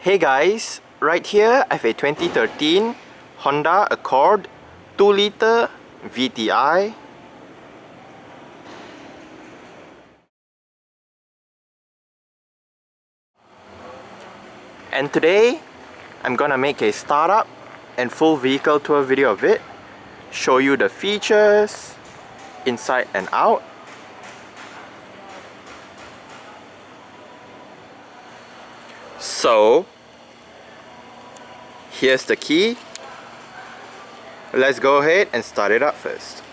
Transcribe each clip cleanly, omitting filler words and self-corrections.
Hey guys, right here I have a 2013 Honda Accord 2-liter VTi. And today I'm gonna make a startup and full vehicle tour video of it, show you the features inside and out. So here's the key. Let's go ahead and start it up first.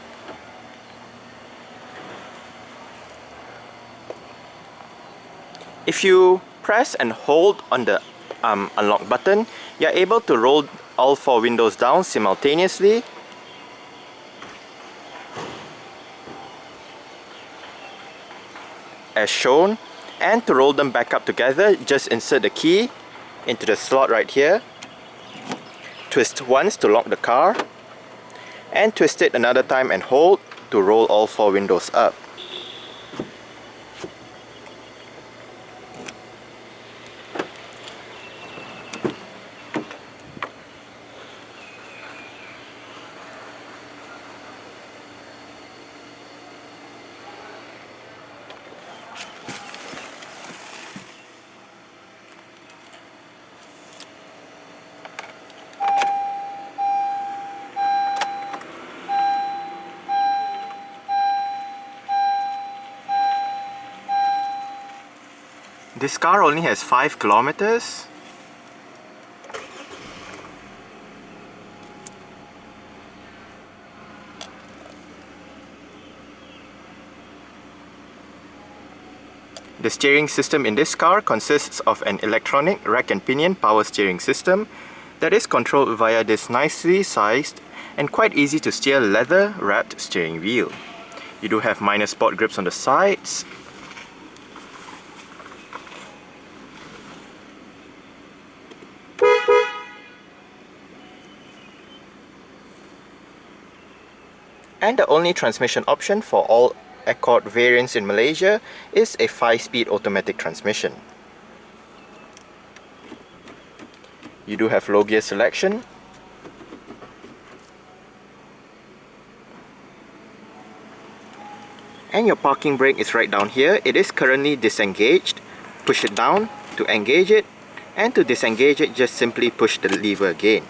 If you press and hold on the unlock button, you're able to roll all 4 windows down simultaneously. As shown, and to roll them back up together, just insert the key into the slot right here. Twist once to lock the car, and twist it another time and hold to roll all 4 windows up. This car only has 5 kilometers. The steering system in this car consists of an electronic rack and pinion power steering system that is controlled via this nicely sized and quite easy to steer leather wrapped steering wheel. You do have minor sport grips on the sides. And the only transmission option for all Accord variants in Malaysia is a 5-speed automatic transmission. You do have low gear selection. And your parking brake is right down here. It is currently disengaged. Push it down to engage it, and to disengage it, just simply push the lever again.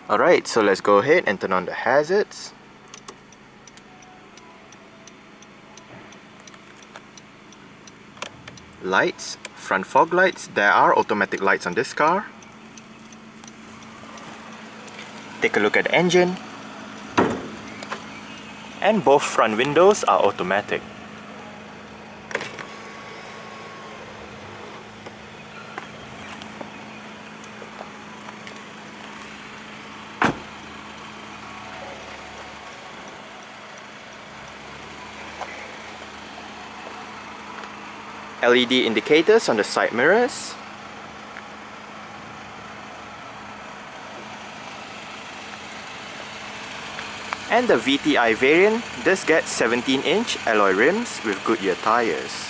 Alright, so let's go ahead and turn on the hazards. Lights, front fog lights. There are automatic lights on this car. Take a look at the engine. And both front windows are automatic. LED indicators on the side mirrors. And the VTi variant does get 17-inch alloy rims with Goodyear tires.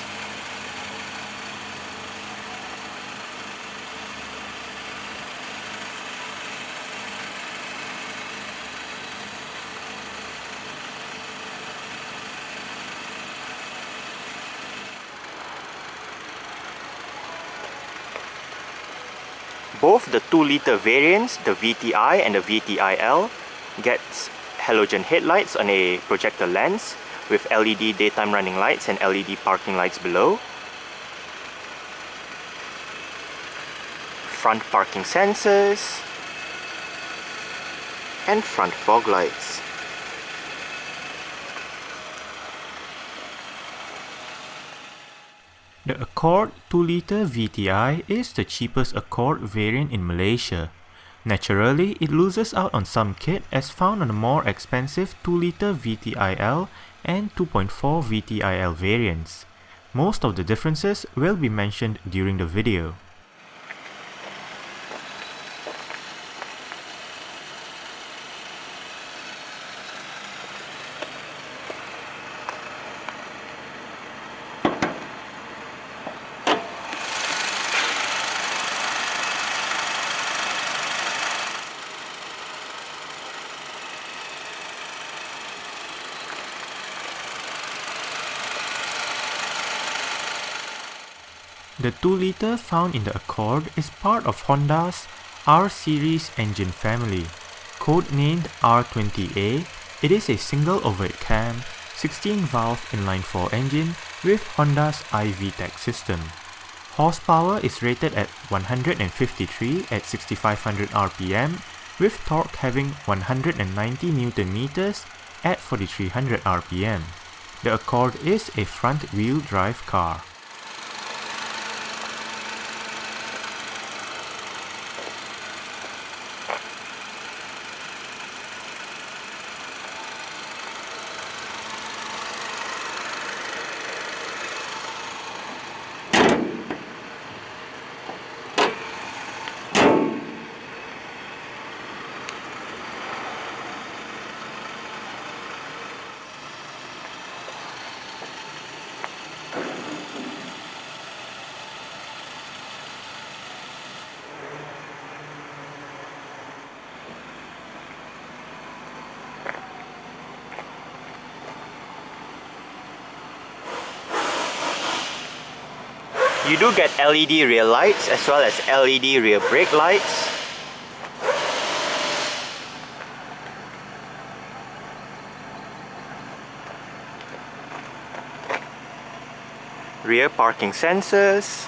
Both the 2-liter variants, the VTi and the VTiL, gets halogen headlights on a projector lens with LED daytime running lights and LED parking lights below. Front parking sensors and front fog lights. The Accord 2-liter VTi is the cheapest Accord variant in Malaysia. Naturally, it loses out on some kit as found on the more expensive 2-liter VTiL and 2.4 VTiL variants. Most of the differences will be mentioned during the video. The 2-liter found in the Accord is part of Honda's R-Series engine family. Codenamed R20A, it is a single overhead cam, 16-valve inline-4 engine with Honda's iVTEC system. Horsepower is rated at 153 at 6500 RPM, with torque having 190 Nm at 4300 RPM. The Accord is a front-wheel drive car. You do get LED rear lights as well as LED rear brake lights. Rear parking sensors.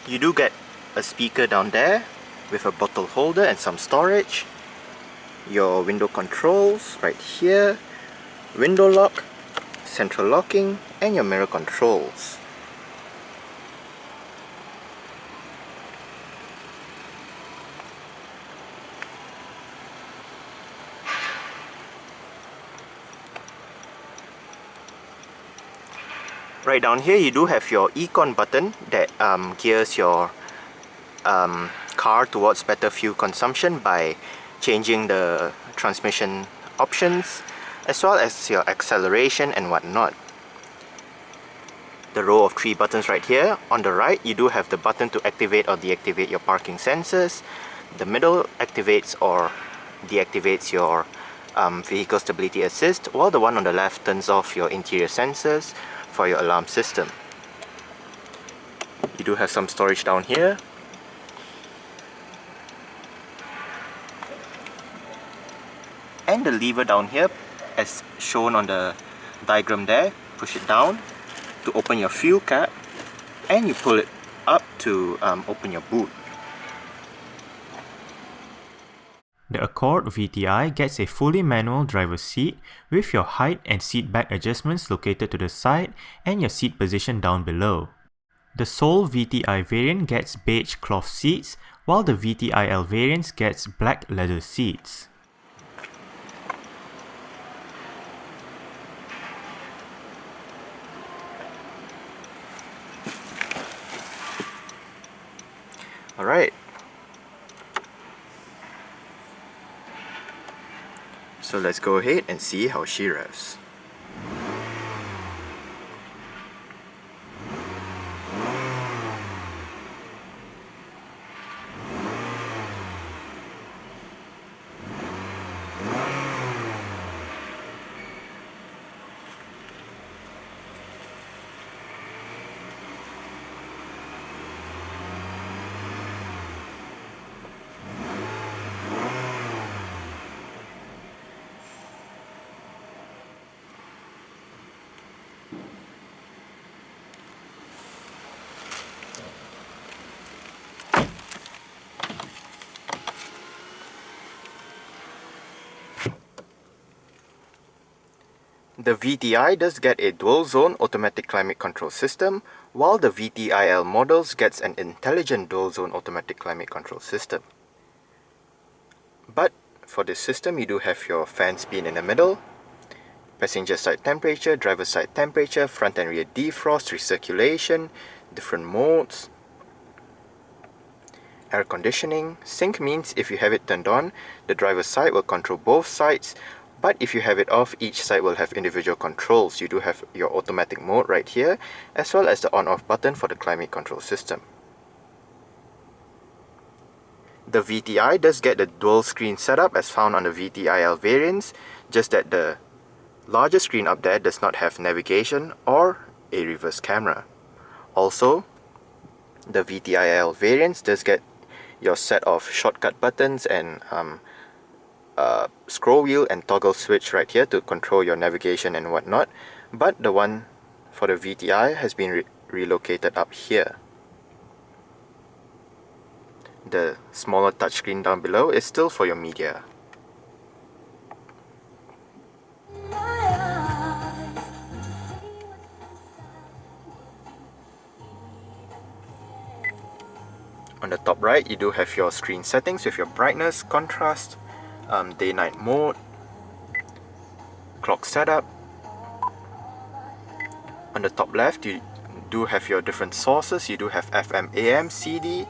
You do get a speaker down there with a bottle holder and some storage. Your window controls right here, window lock, central locking, and your mirror controls. Right down here you do have your Econ button that gears your car towards better fuel consumption by changing the transmission options as well as your acceleration and whatnot. The row of 3 buttons right here. On the right you do have the button to activate or deactivate your parking sensors. The middle activates or deactivates your vehicle stability assist, while the one on the left turns off your interior sensors for your alarm system. You do have some storage down here. And the lever down here, as shown on the diagram there, push it down to open your fuel cap, and you pull it up to open your boot. The Accord VTi gets a fully manual driver's seat with your height and seat back adjustments located to the side and your seat position down below. The Soul VTi variant gets beige cloth seats, while the VTiL variants gets black leather seats. Alright. So let's go ahead and see how she revs. The VTi does get a dual zone automatic climate control system, while the VTiL models gets an intelligent dual zone automatic climate control system. But for this system, you do have your fan speed in the middle, passenger side temperature, driver side temperature, front and rear defrost, recirculation, different modes, air conditioning. Sync means if you have it turned on, the driver's side will control both sides, but if you have it off, each side will have individual controls. You do have your automatic mode right here, as well as the on-off button for the climate control system. The VTi does get the dual screen setup as found on the VTiL variants, just that the larger screen up there does not have navigation or a reverse camera. Also, the VTiL variants does get your set of shortcut buttons and scroll wheel and toggle switch right here to control your navigation and whatnot, but the one for the VTi has been relocated up here. The smaller touchscreen down below is still for your media. On the top right, you do have your screen settings with your brightness, contrast, day-night mode, clock setup. On the top left, you do have your different sources. You do have FM, AM, CD,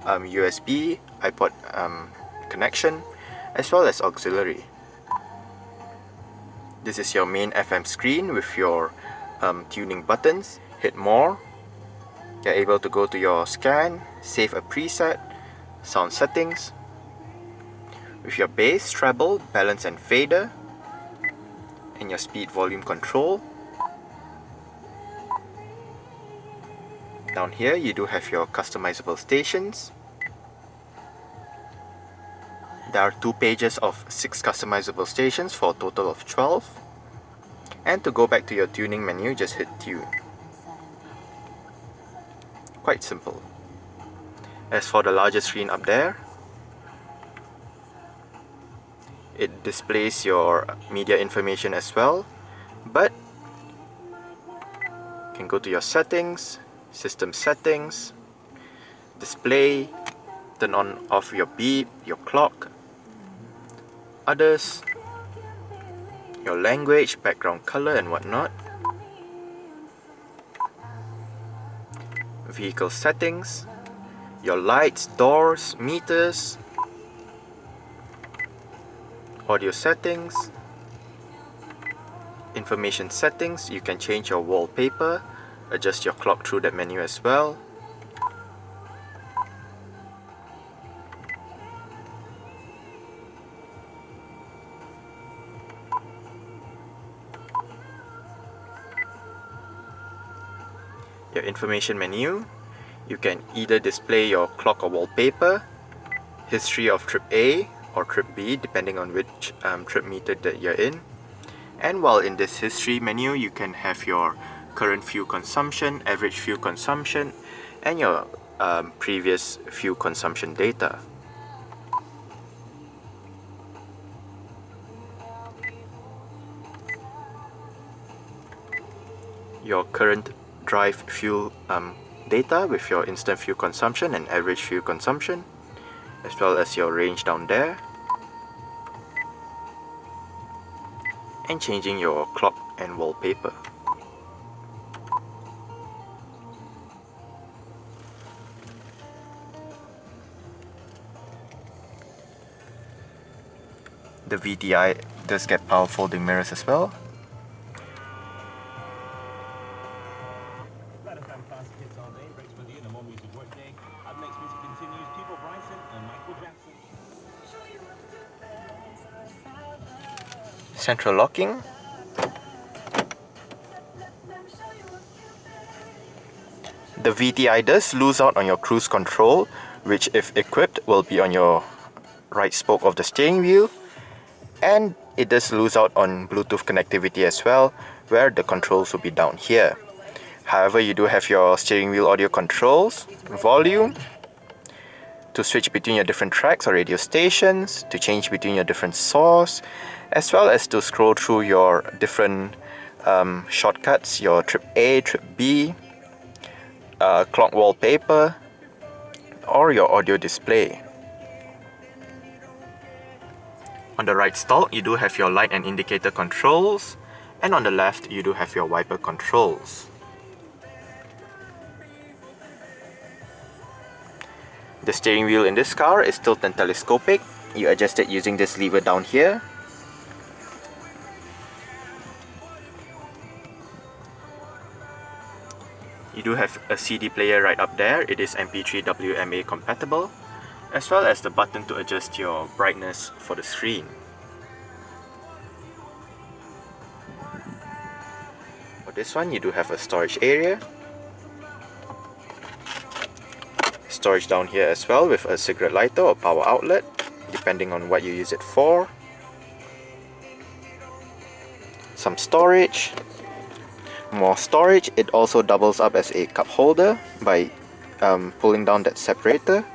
USB, iPod connection, as well as auxiliary. This is your main FM screen with your tuning buttons. Hit more. You're able to go to your scan, save a preset, sound settings, with your bass, treble, balance and fader, and your speed volume control. Down here you do have your customizable stations. There are 2 pages of 6 customizable stations for a total of 12. And to go back to your tuning menu, just hit tune. Quite simple. As for the larger screen up there, it displays your media information as well, but you can go to your settings, system settings, display, turn on off your beep, your clock, others, your language, background color and whatnot, vehicle settings, your lights, doors, meters, audio settings, information settings. You can change your wallpaper, adjust your clock through that menu as well. Your information menu, you can either display your clock or wallpaper, history of trip A or trip B depending on which trip meter that you're in. And while in this history menu, you can have your current fuel consumption, average fuel consumption, and your previous fuel consumption data. Your current drive fuel data with your instant fuel consumption and average fuel consumption, as well as your range down there, and changing your clock and wallpaper. The VTi does get power folding mirrors as well. Central locking. The VTi does lose out on your cruise control, which if equipped will be on your right spoke of the steering wheel, and it does lose out on Bluetooth connectivity as well, where the controls will be down here. However, you do have your steering wheel audio controls, volume, to switch between your different tracks or radio stations, to change between your different source, as well as to scroll through your different shortcuts, your trip A, trip B, clock wallpaper, or your audio display. On the right stalk, you do have your light and indicator controls, and on the left, you do have your wiper controls. The steering wheel in this car is tilt and telescopic. You adjust it using this lever down here. You do have a CD player right up there. It is MP3 WMA compatible, as well as the button to adjust your brightness for the screen. For this one, you do have a storage area. Storage down here as well with a cigarette lighter or power outlet, depending on what you use it for. Some storage. More storage. It also doubles up as a cup holder by pulling down that separator.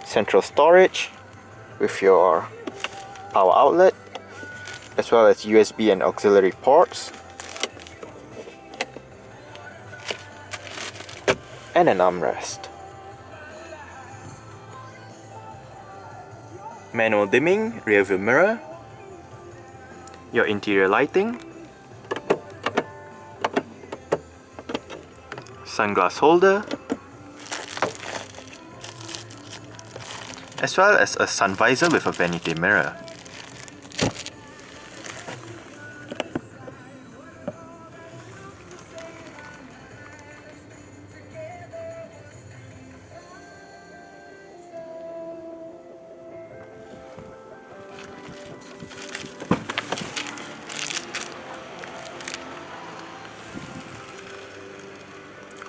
Central storage with your power outlet, as well as USB and auxiliary ports. And an armrest. Manual dimming, rear view mirror, your interior lighting, sunglass holder, as well as a sun visor with a vanity mirror.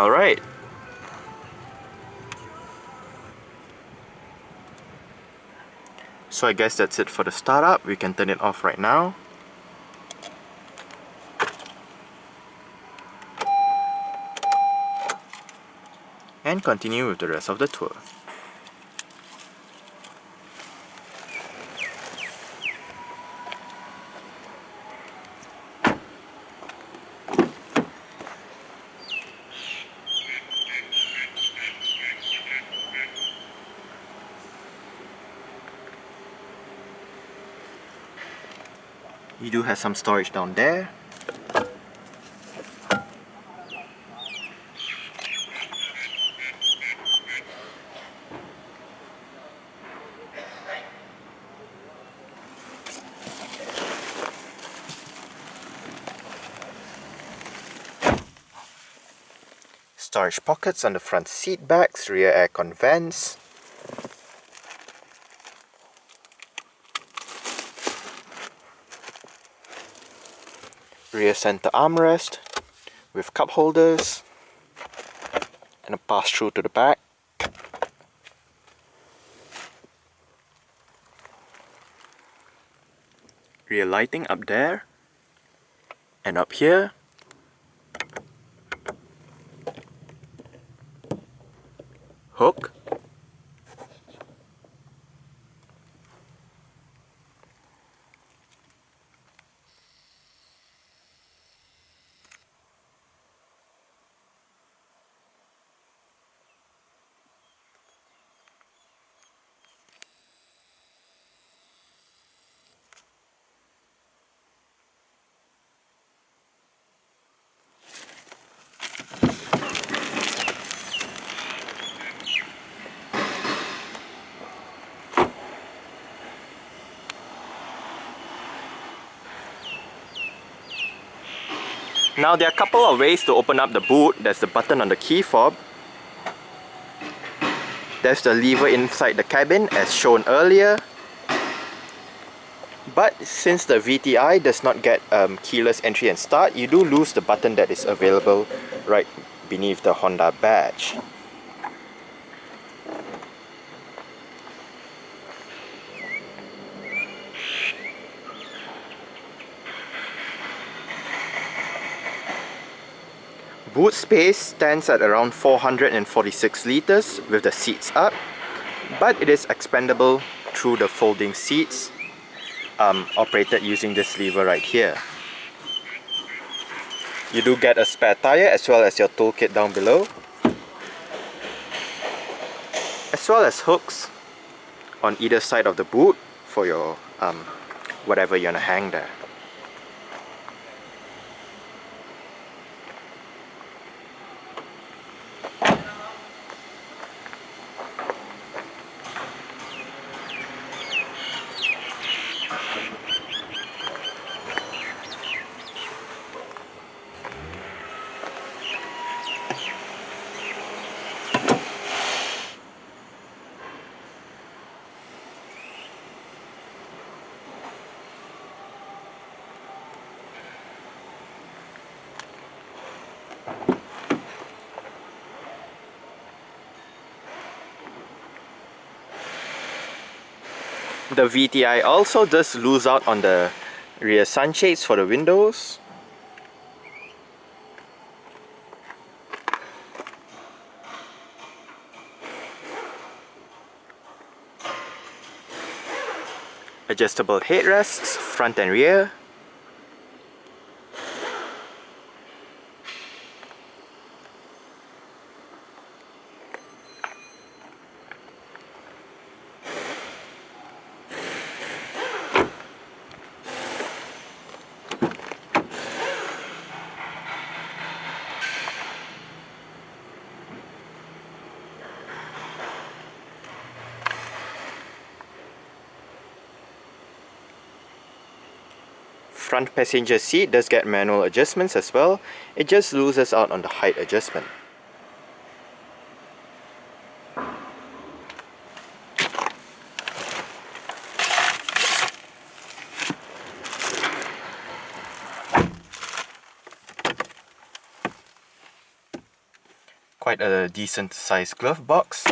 Alright. So I guess that's it for the startup. We can turn it off right now. And continue with the rest of the tour. You do have some storage down there. Storage pockets on the front seat backs, rear aircon vents. Rear center armrest with cup holders and a pass-through to the back. Rear lighting up there and up here. Hook. Now there are a couple of ways to open up the boot. There's the button on the key fob. There's the lever inside the cabin as shown earlier. But since the VTi does not get keyless entry and start, you do lose the button that is available right beneath the Honda badge. Boot space stands at around 446 liters with the seats up, but it is expandable through the folding seats operated using this lever right here. You do get a spare tire as well as your toolkit down below, as well as hooks on either side of the boot for your whatever you're gonna hang there. The VTi also does lose out on the rear sunshades for the windows. Adjustable headrests, front and rear. Front passenger seat does get manual adjustments as well. It just loses out on the height adjustment. Quite a decent sized glove box.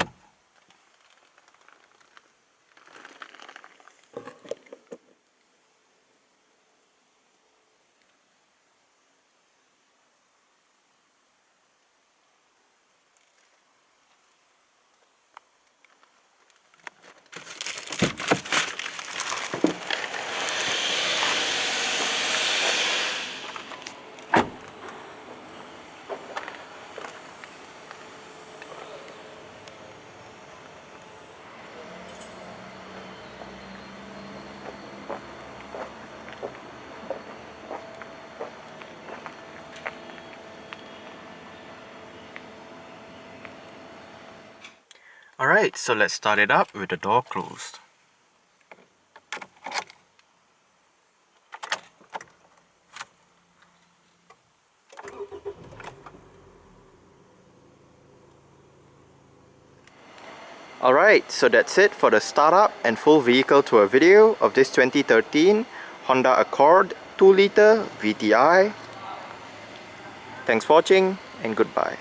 Alright, so let's start it up with the door closed. Alright, so that's it for the startup and full vehicle tour video of this 2013 Honda Accord 2 liter VTi. Thanks for watching and goodbye.